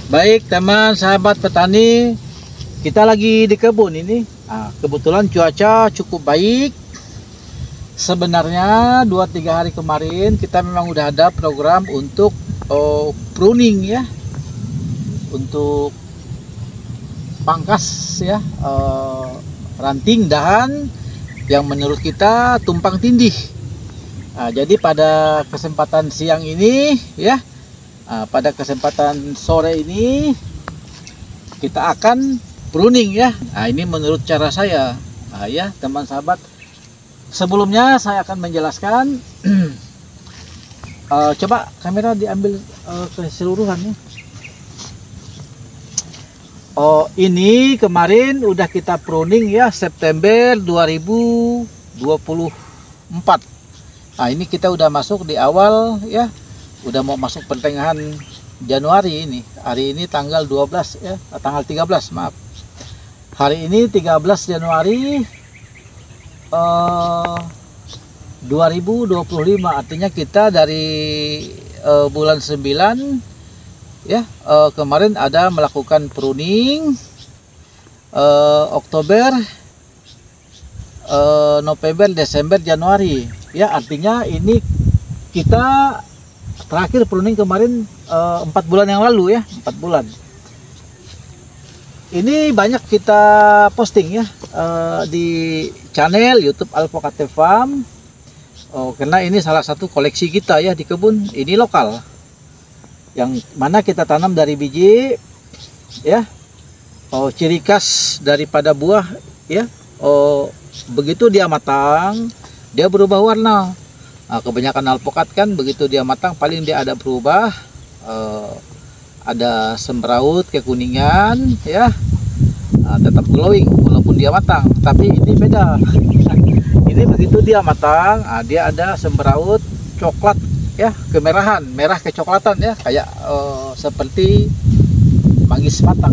Baik teman sahabat petani, kita lagi di kebun ini. Kebetulan cuaca cukup baik. Sebenarnya 2-3 hari kemarin kita memang udah ada program untuk pruning ya, untuk pangkas ya, ranting dahan yang menurut kita tumpang tindih. Jadi pada kesempatan siang ini ya, pada kesempatan sore ini kita akan pruning ya. Ini menurut cara saya ya teman sahabat. Sebelumnya saya akan menjelaskan. Coba kamera diambil keseluruhan ya. Ini kemarin udah kita pruning ya, September 2024. Ini kita udah masuk di awal ya, udah mau masuk pertengahan Januari ini. Hari ini tanggal 12 ya, tanggal 13 maaf. Hari ini 13 Januari 2025, artinya kita dari bulan 9 ya, kemarin ada melakukan pruning, Oktober, November, Desember, Januari ya, artinya ini kita terakhir pruning kemarin 4 bulan yang lalu ya, 4 bulan. Ini banyak kita posting ya di channel YouTube Alphocate Farm, karena ini salah satu koleksi kita ya di kebun. Ini lokal, yang mana kita tanam dari biji ya. Ciri khas daripada buah ya, begitu dia matang dia berubah warna. Kebanyakan alpukat kan begitu dia matang paling dia ada berubah, ada sembraut kekuningan ya, tetap glowing walaupun dia matang. Tapi ini beda. Ini begitu dia matang, dia ada sembraut coklat ya, kemerahan, merah kecoklatan ya, kayak seperti manggis matang.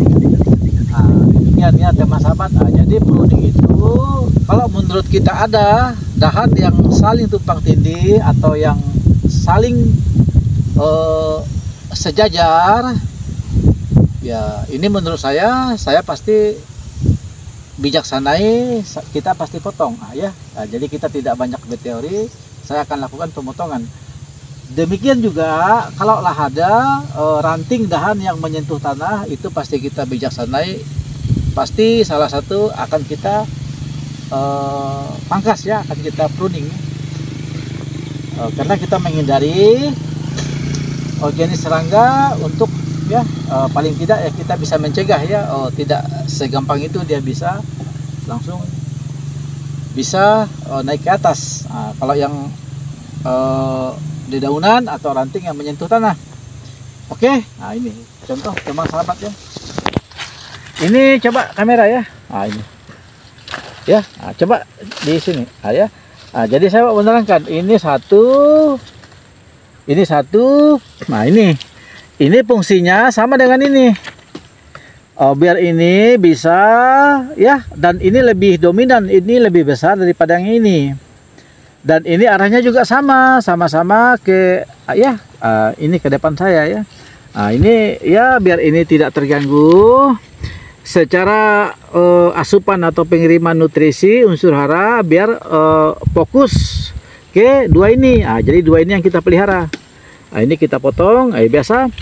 Demikian ya teman sahabat. Jadi pruning itu kalau menurut kita ada dahan yang saling tumpang tindih atau yang saling sejajar ya, ini menurut saya pasti bijaksanai, kita pasti potong ya. Jadi kita tidak banyak berteori, saya akan lakukan pemotongan. Demikian juga kalau lah ada ranting dahan yang menyentuh tanah, itu pasti kita bijaksanai, pasti salah satu akan kita pangkas ya, akan kita pruning karena kita menghindari jenis serangga untuk ya, paling tidak ya kita bisa mencegah ya, tidak segampang itu dia bisa langsung bisa naik ke atas. Kalau yang dedaunan atau ranting yang menyentuh tanah. Oke, ini contoh teman sahabat ya. Ini coba kamera ya. Ini ya, coba di sini ya. Jadi saya mau menerangkan, ini satu. Nah ini fungsinya sama dengan ini. Biar ini bisa ya, dan ini lebih dominan, ini lebih besar daripada yang ini. Dan ini arahnya juga sama-sama ke ya, ini ke depan saya ya. Ini ya, biar ini tidak terganggu secara asupan atau pengiriman nutrisi unsur hara, biar fokus ke dua ini. Jadi dua ini yang kita pelihara. Ini kita potong. Biasa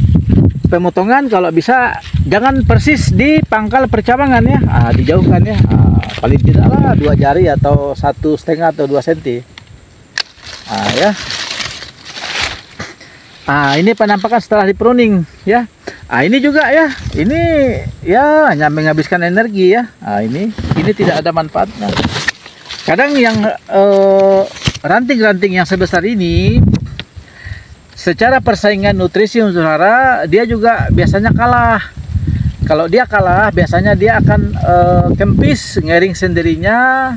pemotongan kalau bisa jangan persis di pangkal percabangan ya, dijauhkan ya, paling tidak lah 2 jari atau 1,5 atau 2 cm ya. Ini penampakan setelah di pruning ya. Ini juga ya, ini ya hanya menghabiskan energi ya. Ini tidak ada manfaatnya. Kadang yang ranting-ranting yang sebesar ini, secara persaingan nutrisi unsur hara dia juga biasanya kalah. Kalau dia kalah, biasanya dia akan kempis, ngering sendirinya.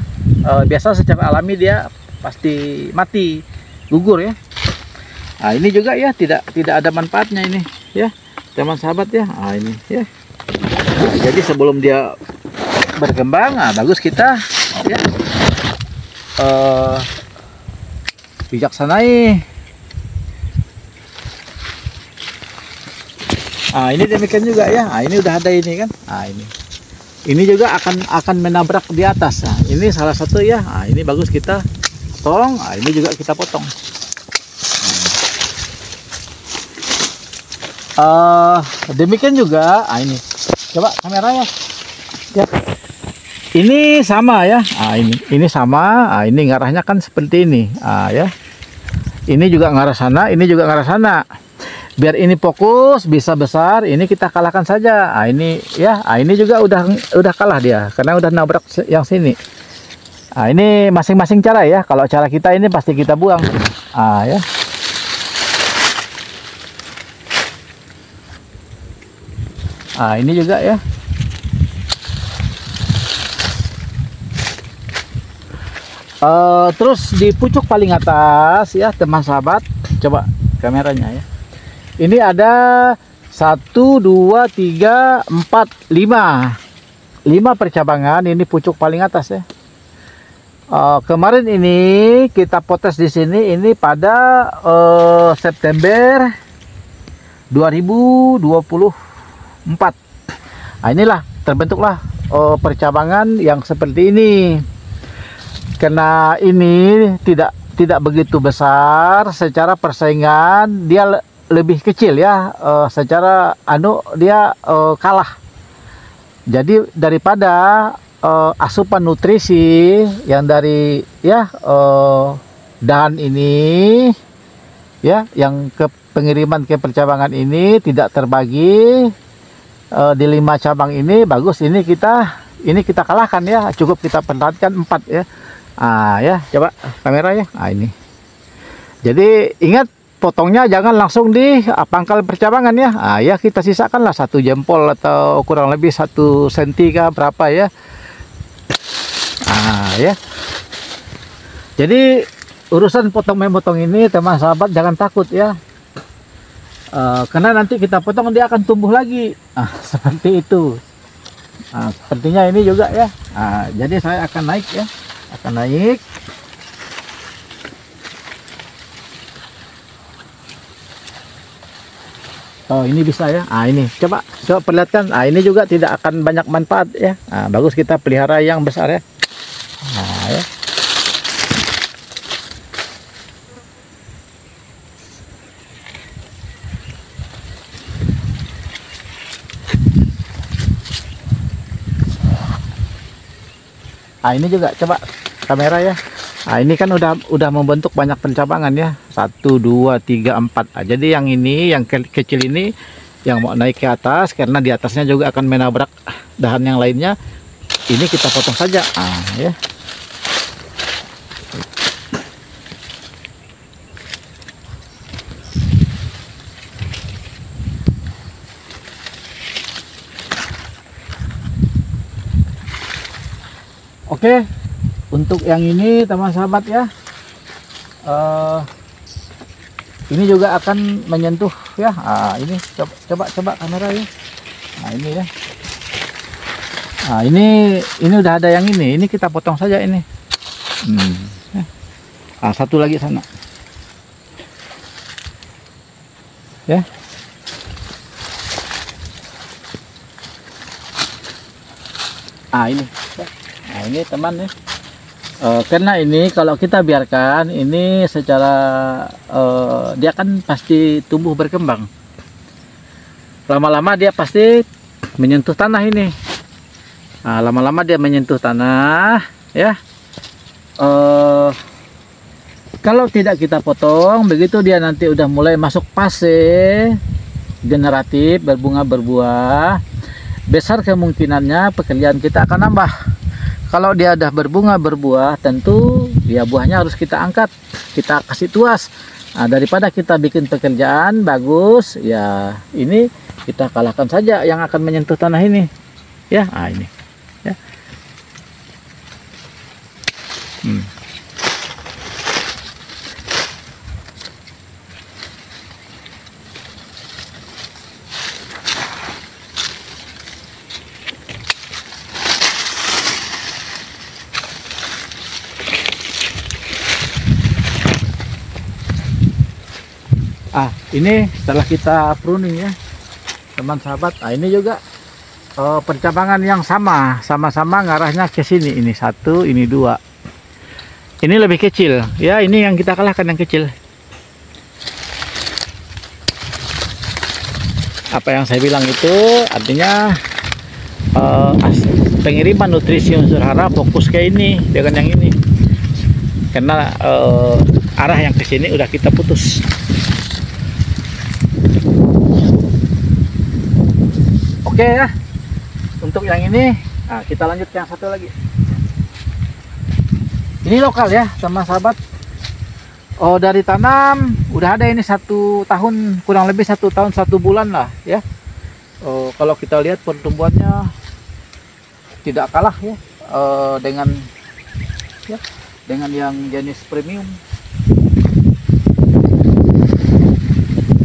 Biasa secara alami dia pasti mati, gugur ya. Ini juga ya tidak ada manfaatnya ini ya teman sahabat ya. Ini ya. Jadi sebelum dia berkembang, bagus kita ya bijaksanai. Ini demikian juga ya. Ini udah ada ini kan. Ini juga akan menabrak di atas. Ini salah satu ya. Ini bagus kita potong. Ini juga kita potong. Demikian juga. Ini coba kameranya. Ya. Ini sama ya. Ini sama. Ini ngarahnya kan seperti ini. Ya. Ini juga ngarah sana. Ini juga ngarah sana. Biar ini fokus bisa besar. Ini kita kalahkan saja. Ini ya. Ini juga udah kalah dia karena udah nabrak yang sini. Ini masing-masing cara ya. Kalau cara kita ini pasti kita buang. Ya. Ini juga ya. Terus di pucuk paling atas ya teman sahabat, coba kameranya ya. Ini ada 1, 2, 3, 4, 5 percabangan. Ini pucuk paling atas ya. Kemarin ini kita potes di sini ini pada September 2024. Inilah terbentuklah percabangan yang seperti ini. Karena ini tidak begitu besar secara persaingan, dia lebih kecil ya, secara dia kalah. Jadi daripada asupan nutrisi yang dari ya dahan ini ya, yang ke pengiriman ke percabangan ini tidak terbagi di 5 cabang ini, bagus ini kita kalahkan ya. Cukup kita pertahankan 4 ya. Ya coba kamera ya. Ini jadi ingat potongnya jangan langsung di pangkal percabangan ya. Ya kita sisakanlah 1 jempol atau kurang lebih 1 senti kah berapa ya. Ya jadi urusan potong-memotong ini teman sahabat jangan takut ya. Karena nanti kita potong dia akan tumbuh lagi. Seperti itu. Sepertinya ini juga ya. Jadi saya akan naik ya. Ini bisa ya. Ini coba perlihatkan. Ini juga tidak akan banyak manfaat ya. Bagus kita pelihara yang besar ya. Ya. Ini juga coba kamera ya. Ini kan udah membentuk banyak pencabangan ya. 1, 2, 3, 4. Jadi yang ini yang kecil ini yang mau naik ke atas, karena di atasnya juga akan menabrak dahan yang lainnya. Ini kita potong saja. Ya. Oke, untuk yang ini teman sahabat ya, ini juga akan menyentuh ya. Ini coba kamera ya. Ini ya. Ini udah ada yang ini kita potong saja ini. Satu lagi sana ya. Ini teman ya. Karena ini kalau kita biarkan ini secara dia kan pasti tumbuh berkembang. Lama-lama dia pasti menyentuh tanah ini. Lama-lama dia menyentuh tanah ya. Kalau tidak kita potong, begitu dia nanti udah mulai masuk fase generatif, berbunga berbuah, besar kemungkinannya pekerjaan kita akan nambah. Kalau dia udah berbunga berbuah, tentu dia buahnya harus kita angkat, kita kasih tuas. Daripada kita bikin pekerjaan bagus ya, ini kita kalahkan saja yang akan menyentuh tanah ini ya. Ini ya. Ini setelah kita pruning ya, teman sahabat. Nah, ini juga pencabangan yang sama-sama ngarahnya ke sini. Ini satu, ini dua. Ini lebih kecil ya, ini yang kita kalahkan yang kecil. Apa yang saya bilang itu artinya pengiriman nutrisi unsur hara fokus ke ini dengan yang ini, karena arah yang ke sini udah kita putus. Oke ya, untuk yang ini kita lanjut ke yang satu lagi. Ini lokal ya teman sahabat. Dari tanam udah ada ini 1 tahun, kurang lebih 1 tahun 1 bulan lah ya. Kalau kita lihat pertumbuhannya tidak kalah ya dengan yang jenis premium.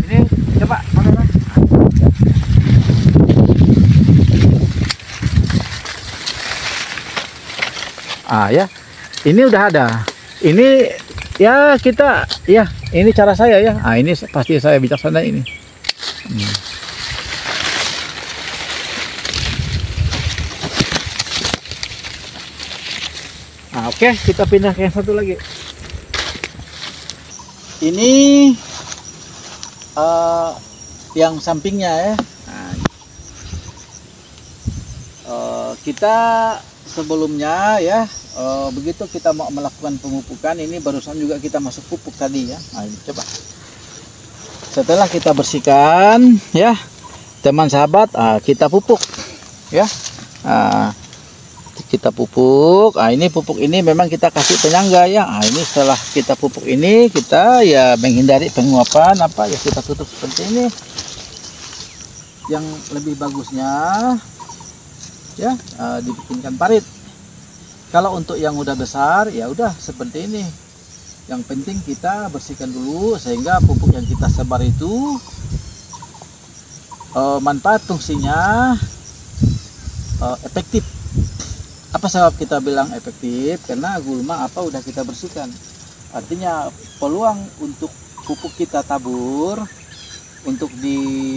Ini coba mana? Ya, ini udah ada. Ini ya kita ya, ini cara saya ya. Ini pasti saya bijaksana ini. Oke, kita pindah ke yang satu lagi. Ini yang sampingnya ya. Kita sebelumnya ya, begitu kita mau melakukan pemupukan, ini barusan juga kita masuk pupuk tadi ya. Coba. Setelah kita bersihkan ya, teman sahabat, kita pupuk ya. Kita pupuk. Ini pupuk ini memang kita kasih penyangga ya. Ini setelah kita pupuk ini, kita ya menghindari penguapan apa ya, kita tutup seperti ini. Yang lebih bagusnya ya dibikinkan parit. Kalau untuk yang udah besar ya udah seperti ini. Yang penting kita bersihkan dulu sehingga pupuk yang kita sebar itu manfaat fungsinya efektif. Apa sebab kita bilang efektif? Karena gulma apa udah kita bersihkan. Artinya peluang untuk pupuk kita tabur untuk dimakan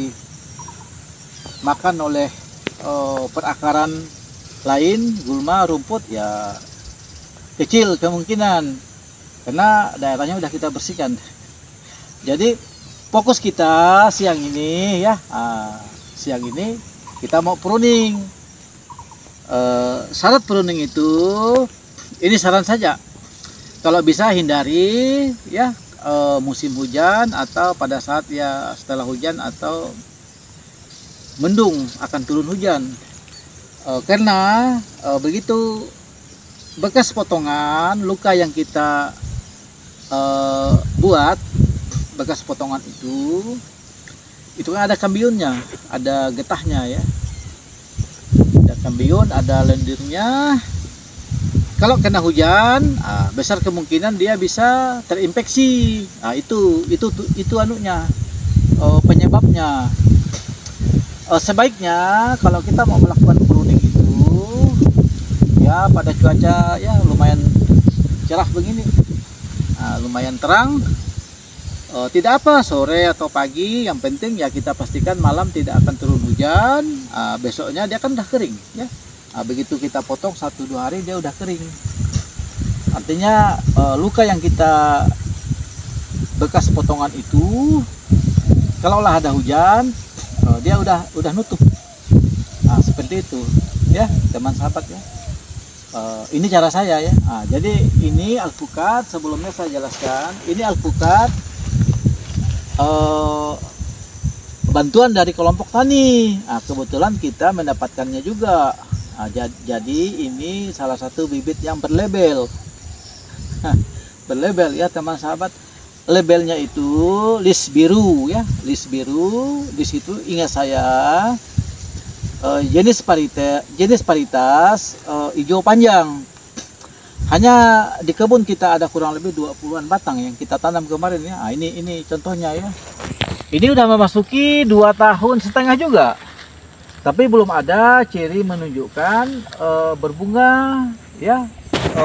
oleh perakaran lain, gulma, rumput ya kecil kemungkinan, karena daerahnya udah kita bersihkan. Jadi fokus kita siang ini ya, siang ini kita mau pruning. Syarat pruning itu, ini saran saja, kalau bisa hindari ya musim hujan atau pada saat ya setelah hujan atau mendung akan turun hujan. Karena begitu bekas potongan luka yang kita buat, bekas potongan itu kan ada kambionnya, ada getahnya ya, ada kambion, ada lendirnya. Kalau kena hujan, besar kemungkinan dia bisa terinfeksi. Itu anunya, penyebabnya. Sebaiknya kalau kita mau melakukan pruning itu ya pada cuaca ya lumayan cerah begini, lumayan terang, tidak apa sore atau pagi, yang penting ya kita pastikan malam tidak akan turun hujan. Besoknya dia kan udah kering ya. Begitu kita potong 1-2 hari dia udah kering. Artinya luka yang kita bekas potongan itu kalaulah ada hujan dia udah nutup. Seperti itu ya teman sahabat ya. Ini cara saya ya. Jadi ini alpukat, sebelumnya saya jelaskan, ini alpukat bantuan dari kelompok tani. Kebetulan kita mendapatkannya juga. Jadi ini salah satu bibit yang berlabel. Berlabel ya teman sahabat. Labelnya itu list biru ya, list biru. Di situ ingat saya jenis paritas hijau panjang. Hanya di kebun kita ada kurang lebih 20-an batang yang kita tanam kemarin ya. Ini contohnya ya. Ini udah memasuki 2,5 tahun juga, tapi belum ada ciri menunjukkan berbunga ya,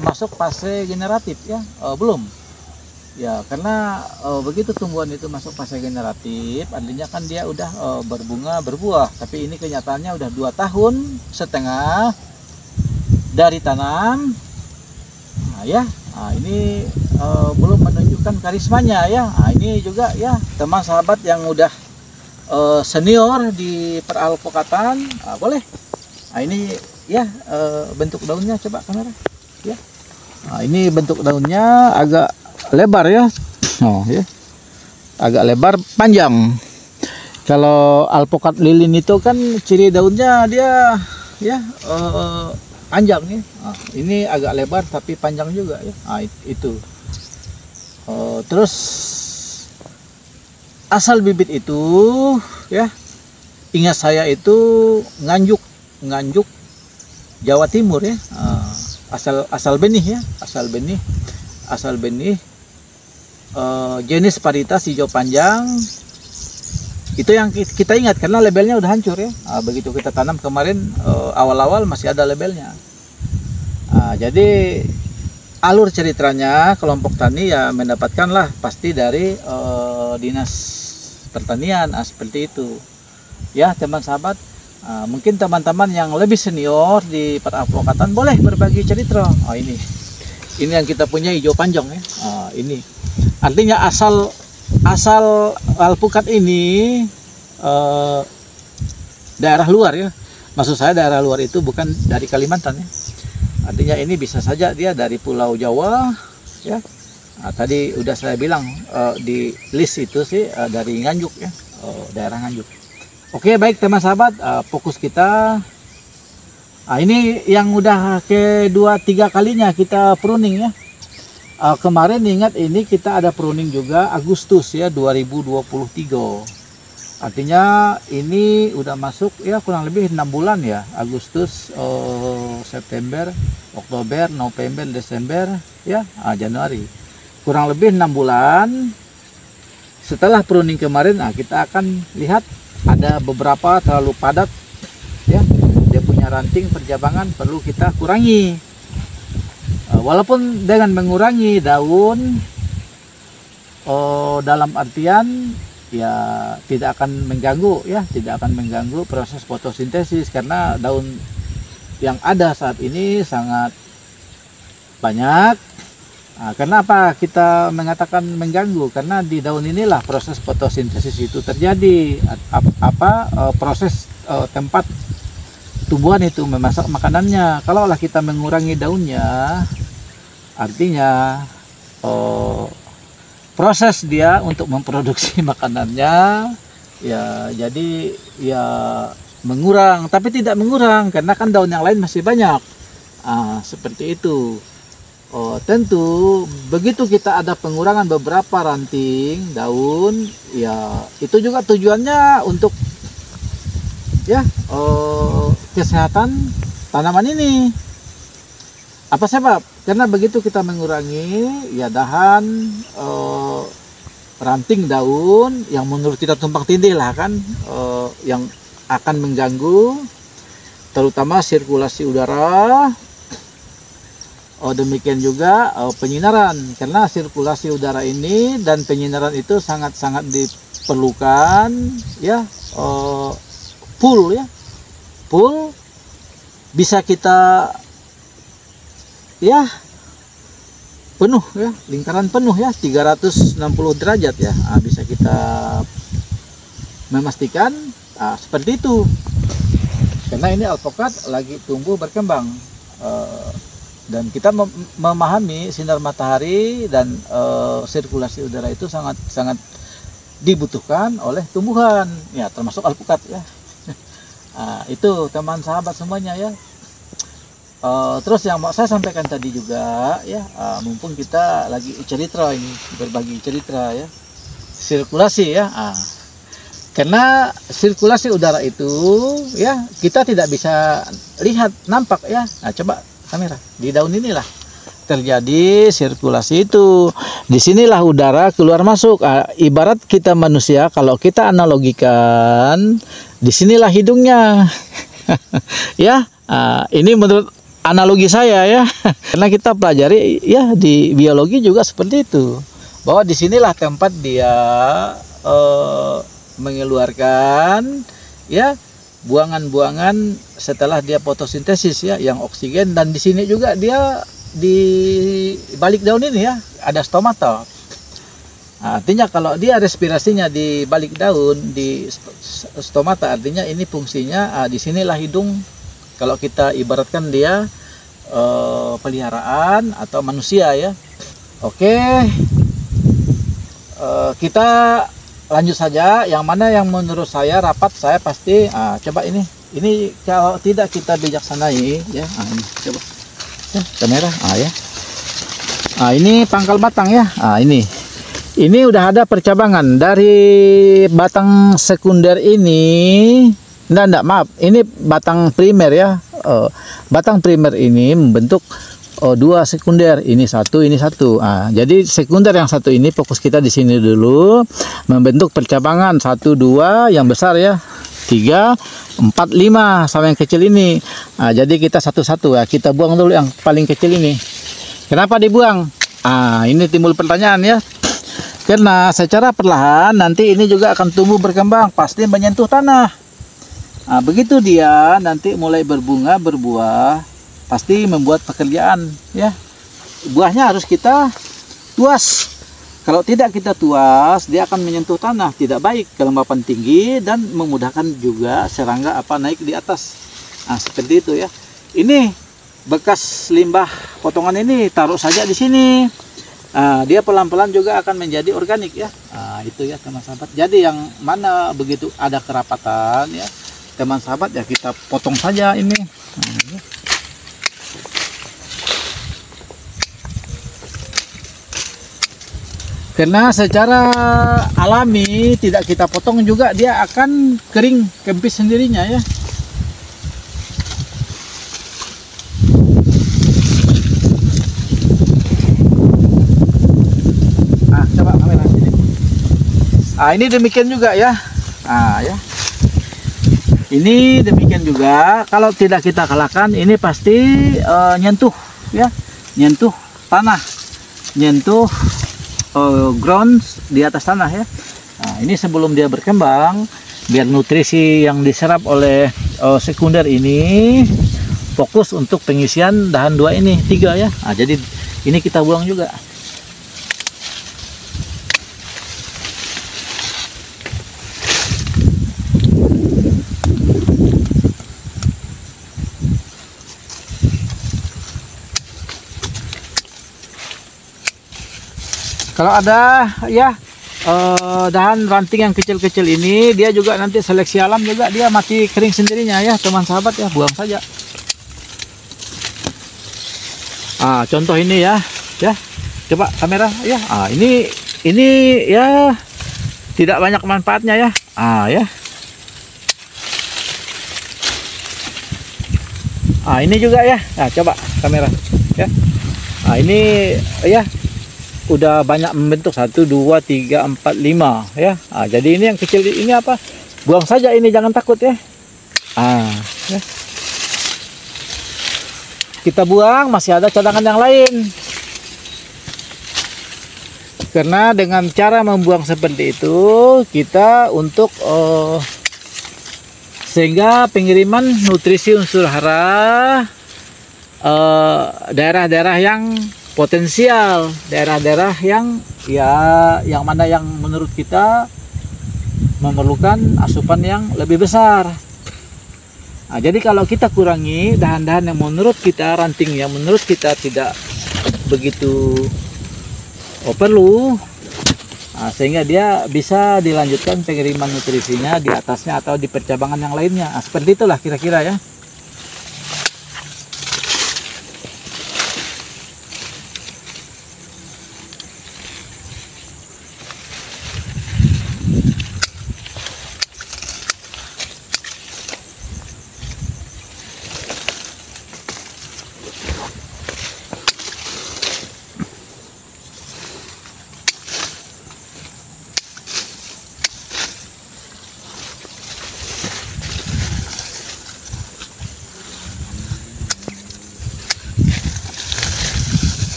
masuk fase generatif ya, belum. Ya, karena begitu tumbuhan itu masuk fase generatif, artinya kan dia udah berbunga, berbuah. Tapi ini kenyataannya udah 2,5 tahun dari tanam. Nah, ya, nah, ini belum menunjukkan karismanya ya. Nah, ini juga ya teman sahabat yang udah senior di peralpokatan, boleh. Nah, ini ya bentuk daunnya, coba kamera. Ya, nah, ini bentuk daunnya agak lebar ya, oh ya, agak lebar, panjang. Kalau alpukat lilin itu kan ciri daunnya dia ya panjang ya. Nah, ini agak lebar tapi panjang juga ya. Nah, itu. Terus asal bibit itu ya, ingat saya itu Nganjuk Jawa Timur ya. Asal benih ya, asal benih. Jenis varietas hijau panjang itu yang kita ingat karena labelnya udah hancur ya. Begitu kita tanam kemarin awal-awal masih ada labelnya. Jadi alur ceritanya kelompok tani ya mendapatkanlah pasti dari dinas pertanian, seperti itu ya teman sahabat. Mungkin teman-teman yang lebih senior di peralpokatan boleh berbagi cerita. Ini yang kita punya hijau panjang ya. Ini artinya asal alpukat ini daerah luar ya. Maksud saya daerah luar itu bukan dari Kalimantan ya. Artinya ini bisa saja dia dari Pulau Jawa ya. Tadi udah saya bilang di list itu sih dari Nganjuk ya, daerah Nganjuk. Oke, baik teman sahabat, fokus kita. Ini yang udah kedua tiga kalinya kita pruning ya. Kemarin ingat ini kita ada pruning juga Agustus ya 2023. Artinya ini udah masuk ya kurang lebih 6 bulan ya. Agustus, September, Oktober, November, Desember ya, Januari. Kurang lebih 6 bulan. Setelah pruning kemarin, kita akan lihat ada beberapa terlalu padat ya. Dia punya ranting perjabangan perlu kita kurangi. Walaupun dengan mengurangi daun dalam artian ya tidak akan mengganggu ya, tidak akan mengganggu proses fotosintesis karena daun yang ada saat ini sangat banyak. Kenapa kita mengatakan mengganggu? Karena di daun inilah proses fotosintesis itu terjadi. Proses tempat tumbuhan itu memasak makanannya. Kalaulah kita mengurangi daunnya, artinya proses dia untuk memproduksi makanannya ya jadi ya mengurang, tapi tidak mengurang karena kan daun yang lain masih banyak. Seperti itu. Tentu begitu kita ada pengurangan beberapa ranting daun ya, itu juga tujuannya untuk ya kesehatan tanaman ini. Apa sebab? Karena begitu kita mengurangi ya dahan, ranting daun yang menurut kita tumpang tindih lah kan, yang akan mengganggu terutama sirkulasi udara. Demikian juga penyinaran, karena sirkulasi udara ini dan penyinaran itu sangat-sangat diperlukan ya. Full bisa kita ya penuh ya, lingkaran penuh ya 360 derajat ya. Bisa kita memastikan seperti itu karena ini alpukat lagi tumbuh berkembang, dan kita memahami sinar matahari dan sirkulasi udara itu sangat dibutuhkan oleh tumbuhan ya, termasuk alpukat ya. Itu teman sahabat semuanya ya. Terus yang mau saya sampaikan tadi juga ya, mumpung kita lagi cerita ini, berbagi cerita ya, sirkulasi ya. Karena sirkulasi udara itu ya kita tidak bisa lihat nampak ya. Coba kamera di daun inilah terjadi sirkulasi itu. Disinilah udara keluar masuk. Ibarat kita manusia, kalau kita analogikan, disinilah hidungnya. Ya, ini menurut analogi saya ya. Karena kita pelajari ya di biologi juga seperti itu. bahwa disinilah tempat dia mengeluarkan ya buangan-buangan setelah dia fotosintesis ya, yang oksigen. Dan di sini juga dia di balik daun ini ya ada stomata. Nah, artinya kalau dia respirasinya di balik daun di stomata, artinya ini fungsinya di sinilah hidung. Kalau kita ibaratkan dia peliharaan atau manusia ya. Oke, kita lanjut saja. Yang mana yang menurut saya rapat, saya pasti coba ini kalau tidak kita bijaksanai ya. Ini coba ya, kamera ya. Ini pangkal batang ya. Ini udah ada percabangan dari batang sekunder ini. Enggak, maaf, ini batang primer ya. Batang primer ini membentuk dua sekunder, ini satu. Jadi sekunder yang satu ini fokus kita di sini dulu, membentuk percabangan 1, 2 yang besar ya, 3, 4, 5 sama yang kecil ini. Jadi kita satu-satu ya, kita buang dulu yang paling kecil ini. Kenapa dibuang? Ini timbul pertanyaan ya. Karena secara perlahan nanti ini juga akan tumbuh berkembang, pasti menyentuh tanah. Begitu dia nanti mulai berbunga, berbuah, pasti membuat pekerjaan ya. Buahnya harus kita tuas. Kalau tidak kita tuas, dia akan menyentuh tanah, tidak baik, kelembapan tinggi, dan memudahkan juga serangga naik di atas. Seperti itu ya. Ini bekas limbah potongan ini taruh saja di sini. Dia pelan-pelan juga akan menjadi organik ya. Itu ya teman sahabat. Jadi yang mana begitu ada kerapatan ya, teman sahabat ya, kita potong saja ini. Karena secara alami tidak kita potong juga dia akan kering kempis sendirinya ya. Coba kamera sini. Ini demikian juga ya. Ya. Ini demikian juga. Kalau tidak kita kalahkan, ini pasti nyentuh ya, nyentuh tanah, nyentuh ground di atas tanah ya. Ini sebelum dia berkembang, biar nutrisi yang diserap oleh sekunder ini fokus untuk pengisian dahan 2 ini 3 ya. Jadi ini kita buang juga. Kalau ada ya dahan ranting yang kecil-kecil ini, dia juga nanti seleksi alam juga dia mati kering sendirinya ya teman sahabat ya, buang saja. Contoh ini ya, coba kamera ya. Ini ya tidak banyak manfaatnya ya. Ya. Ini juga ya. Coba kamera ya. Ini ya udah banyak membentuk 1, 2, 3, 4, 5 ya. Jadi ini yang kecil ini buang saja ini, jangan takut ya. Ya. Kita buang, masih ada cadangan yang lain. Karena dengan cara membuang seperti itu kita untuk sehingga pengiriman nutrisi unsur hara daerah-daerah yang potensial, daerah-daerah yang yang mana yang menurut kita memerlukan asupan yang lebih besar. Jadi kalau kita kurangi dahan-dahan yang menurut kita, ranting yang menurut kita tidak begitu perlu, sehingga dia bisa dilanjutkan pengiriman nutrisinya di atasnya atau di percabangan yang lainnya. Seperti itulah kira-kira ya.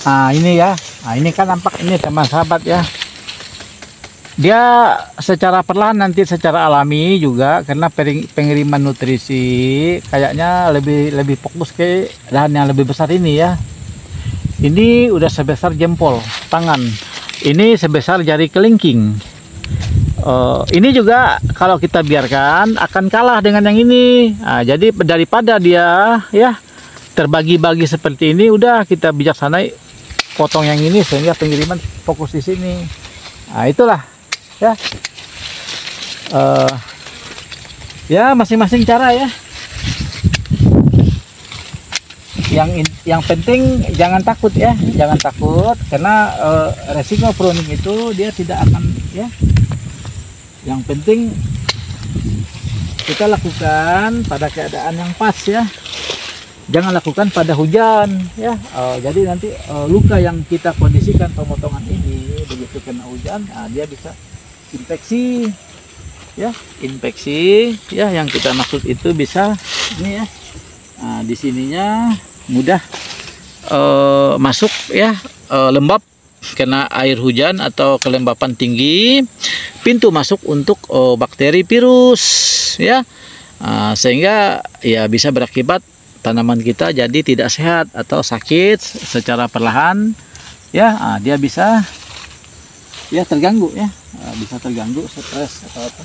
Nah ini ya, nah ini kan nampak ini teman sahabat ya, dia secara perlahan nanti secara alami juga karena pengiriman nutrisi kayaknya lebih fokus ke lahan yang lebih besar ini ya. Ini udah sebesar jempol tangan, ini sebesar jari kelingking. Ini juga kalau kita biarkan akan kalah dengan yang ini. Nah, jadi daripada dia ya terbagi-bagi seperti ini, udah kita bijaksanai potong yang ini sehingga pengiriman fokus di sini. Nah itulah ya, ya masing-masing cara ya. Yang penting jangan takut ya, jangan takut karena resiko pruning itu dia tidak akan ya. Yang penting kita lakukan pada keadaan yang pas ya, jangan lakukan pada hujan ya. Jadi nanti luka yang kita kondisikan pemotongan ini begitu kena hujan, dia bisa infeksi ya, infeksi ya. Yang kita maksud itu bisa ini ya, di sininya mudah masuk ya, lembab kena air hujan atau kelembapan tinggi, pintu masuk untuk bakteri virus ya, sehingga ya bisa berakibat tanaman kita jadi tidak sehat atau sakit secara perlahan ya. Dia bisa ya terganggu ya, bisa terganggu, stres atau apa.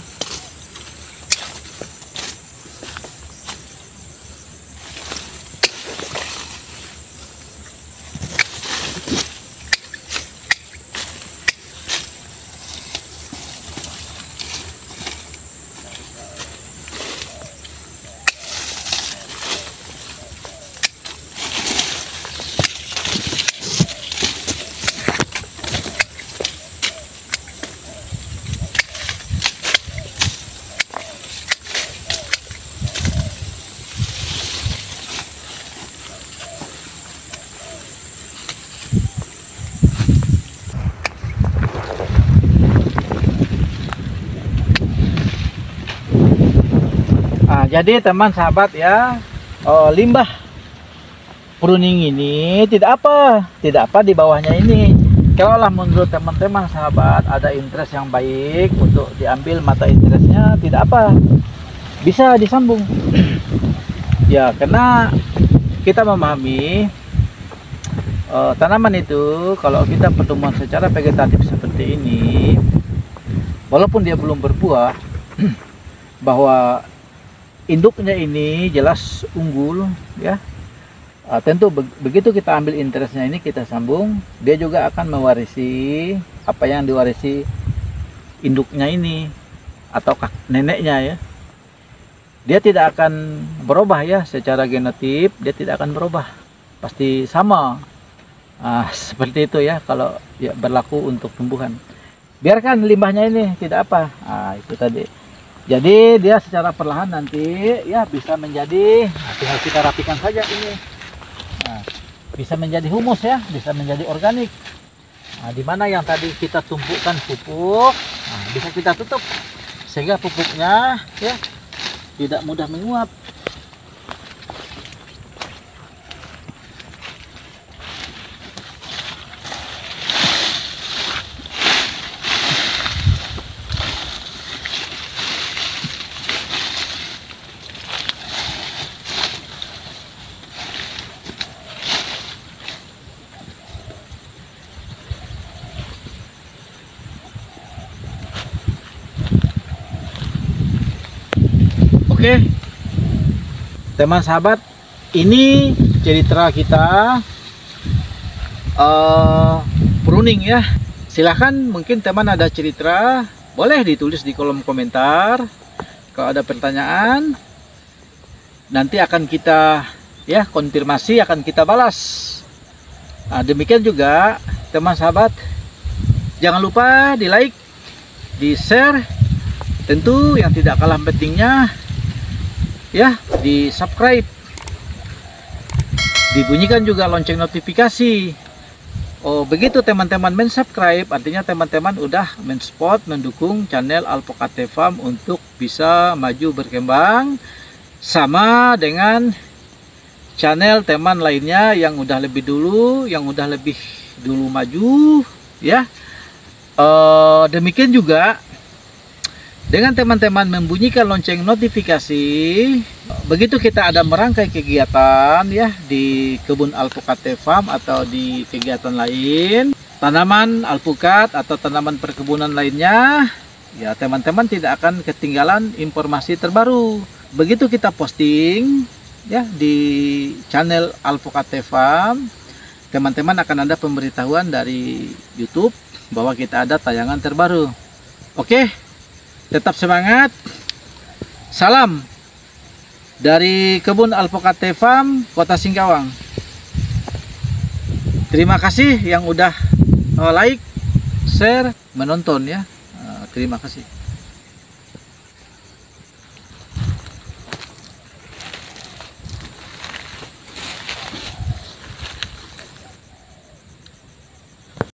Jadi teman sahabat ya, limbah pruning ini tidak apa di bawahnya ini. Kalau lah menurut teman-teman sahabat ada interest yang baik untuk diambil mata interestnya, tidak apa, bisa disambung ya, karena kita memahami tanaman itu kalau kita pertumbuhan secara vegetatif seperti ini, walaupun dia belum berbuah bahwa induknya ini jelas unggul ya. Tentu begitu kita ambil interestnya ini, kita sambung, dia juga akan mewarisi apa yang diwarisi induknya ini atau neneknya ya. Dia tidak akan berubah ya, secara genotip dia tidak akan berubah, pasti sama. Seperti itu ya kalau ya berlaku untuk tumbuhan. Biarkan limbahnya ini tidak apa. Itu tadi. Jadi dia secara perlahan nanti ya bisa menjadi, tinggal kita rapikan saja ini, bisa menjadi humus ya, bisa menjadi organik. Dimana yang tadi kita tumpukan pupuk, bisa kita tutup sehingga pupuknya ya tidak mudah menguap. Oke, teman sahabat, ini cerita kita pruning ya. Silahkan mungkin teman ada cerita, boleh ditulis di kolom komentar. Kalau ada pertanyaan, nanti akan kita ya konfirmasi, akan kita balas. Demikian juga teman sahabat, jangan lupa di like, di share, tentu yang tidak kalah pentingnya ya di subscribe, dibunyikan juga lonceng notifikasi. Begitu teman-teman mensubscribe, artinya teman-teman udah mensupport, mendukung channel Alpocate Farm untuk bisa maju berkembang, sama dengan channel teman lainnya yang udah lebih dulu, maju ya. Demikian juga dengan teman-teman membunyikan lonceng notifikasi. Begitu kita ada merangkai kegiatan ya di kebun alpukat farm atau di kegiatan lain, tanaman alpukat atau tanaman perkebunan lainnya, ya teman-teman tidak akan ketinggalan informasi terbaru. Begitu kita posting ya di channel Alpukat Farm, teman-teman akan ada pemberitahuan dari YouTube bahwa kita ada tayangan terbaru. Oke, tetap semangat. Salam dari kebun Alpukat Farm, Kota Singkawang. Terima kasih yang udah like, share, menonton ya. Terima kasih.